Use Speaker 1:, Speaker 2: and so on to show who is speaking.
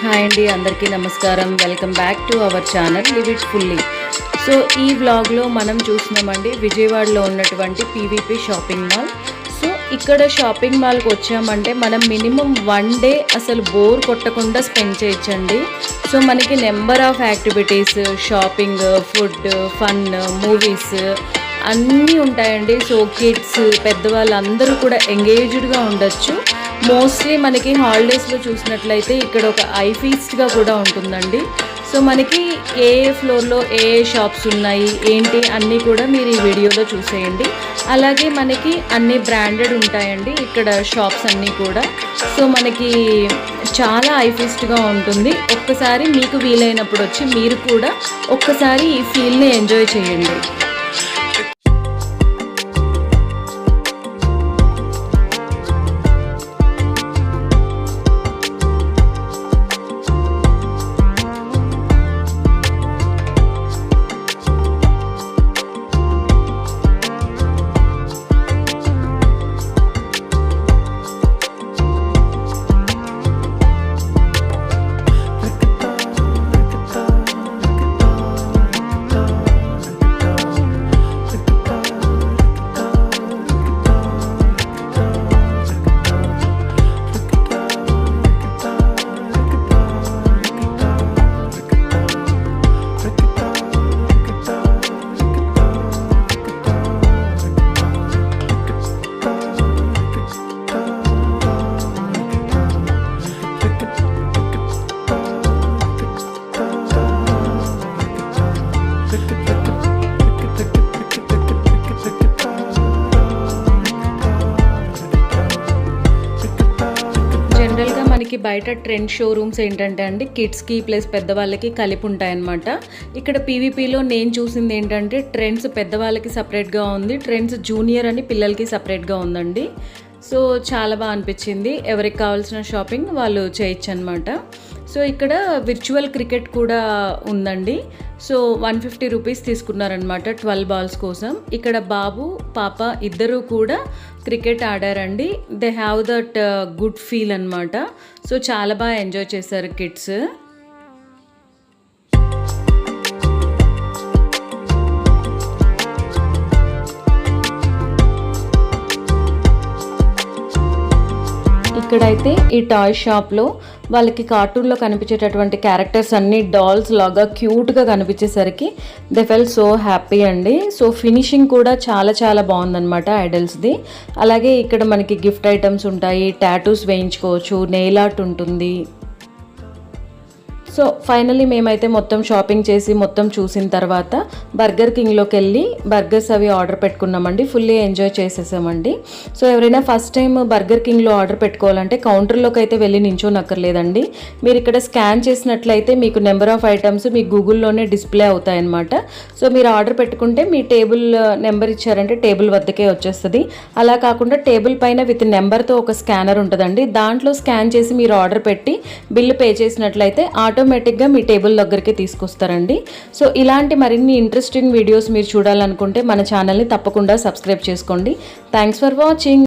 Speaker 1: Hi అండి, అందరికీ నమస్కారం. Welcome back to our channel live it fully. So ఈ వ్లాగ్లో మనం చూస్తున్నామండి విజయవాడలో ఉన్నటువంటి పీవీపీ షాపింగ్ మాల్. సో ఇక్కడ షాపింగ్ మాల్కి వచ్చామంటే మనం మినిమం 1 డే అసలు బోర్ కొట్టకుండా స్పెండ్ చేయొచ్చండి. సో మనకి number of activities, shopping, food, fun, movies అన్నీ ఉంటాయండి. సో కిడ్స్, పెద్దవాళ్ళందరూ కూడా ఎంగేజ్డ్గా ఉండొచ్చు. మోస్ట్లీ మనకి హాలిడేస్లో చూసినట్లయితే ఇక్కడ ఒక ఐ ఫీస్ట్గా కూడా ఉంటుందండి. సో మనకి ఏ ఫ్లోర్లో ఏ షాప్స్ ఉన్నాయి ఏంటి అన్నీ కూడా మీరు ఈ వీడియోలో చూసేయండి. అలాగే మనకి అన్ని బ్రాండెడ్ ఉంటాయండి ఇక్కడ షాప్స్ అన్నీ కూడా. సో మనకి చాలా ఐ ఫీస్ట్గా ఉంటుంది. ఒక్కసారి మీకు వీలైనప్పుడు వచ్చి మీరు కూడా ఒక్కసారి ఈ ఫీల్ని ఎంజాయ్ చేయండి. జనరల్గా మనకి బయట ట్రెండ్ షోరూమ్స్ ఏంటంటే అండి కిడ్స్కి ప్లస్ పెద్దవాళ్ళకి కలిపి ఉంటాయన్నమాట. ఇక్కడ పీవీపీలో నేను చూసింది ఏంటంటే ట్రెండ్స్ పెద్దవాళ్ళకి సపరేట్గా ఉంది, ట్రెండ్స్ జూనియర్ అని పిల్లలకి సపరేట్గా ఉందండి. సో చాలా బాగా అనిపించింది. ఎవరికి కావాల్సిన షాపింగ్ వాళ్ళు చేయొచ్చు అనమాట. సో ఇక్కడ విర్చువల్ క్రికెట్ కూడా ఉందండి. సో 150 రూపీస్ తీసుకున్నారనమాట 12 బాల్స్ కోసం. ఇక్కడ బాబు పాప ఇద్దరూ కూడా క్రికెట్ ఆడారండి. They have that good feel అనమాట. సో చాలా బాగా ఎంజాయ్ చేశారు కిడ్స్. ఇక్కడైతే ఈ టాయ్ షాప్లో వాళ్ళకి కార్టూన్లో కనిపించేటటువంటి క్యారెక్టర్స్ అన్నీ డాల్స్ లాగా క్యూట్గా కనిపించేసరికి దే ఫెల్ సో హ్యాపీ అండి. సో ఫినిషింగ్ కూడా చాలా చాలా బాగుందన్నమాట ఐడల్స్ది. అలాగే ఇక్కడ మనకి గిఫ్ట్ ఐటమ్స్ ఉంటాయి, టాటూస్ వేయించుకోవచ్చు, నెయిల్ ఆర్ట్ ఉంటుంది. సో ఫైనల్లీ మేమైతే మొత్తం షాపింగ్ చేసి మొత్తం చూసిన తర్వాత బర్గర్ కింగ్లోకి వెళ్ళి బర్గర్స్ అవి ఆర్డర్ పెట్టుకున్నామండి. ఫుల్లీ ఎంజాయ్ చేసేసామండి. సో ఎవరైనా ఫస్ట్ టైం బర్గర్ కింగ్లో ఆర్డర్ పెట్టుకోవాలంటే కౌంటర్లోకి అయితే వెళ్ళి నించోనక్కర్లేదండి. మీరు ఇక్కడ స్కాన్ చేసినట్లయితే మీకు నెంబర్ ఆఫ్ ఐటమ్స్ మీ గూగుల్లోనే డిస్ప్లే అవుతాయన్నమాట. సో మీరు ఆర్డర్ పెట్టుకుంటే మీ టేబుల్ నెంబర్ ఇచ్చారంటే టేబుల్ వద్దకే వచ్చేస్తుంది. అలా కాకుండా టేబుల్ పైన విత్ నెంబర్తో ఒక స్కానర్ ఉంటుందండి. దాంట్లో స్కాన్ చేసి మీరు ఆర్డర్ పెట్టి బిల్లు పే చేసినట్లయితే ఆటోమేటిక్గా మీ టేబుల్ దగ్గరికి తీసుకొస్తారండి. సో ఇలాంటి మరిన్ని ఇంట్రెస్టింగ్ వీడియోస్ మీరు చూడాలనుకుంటే మన ఛానల్ని తప్పకుండా సబ్స్క్రైబ్ చేసుకోండి. Thanks for watching.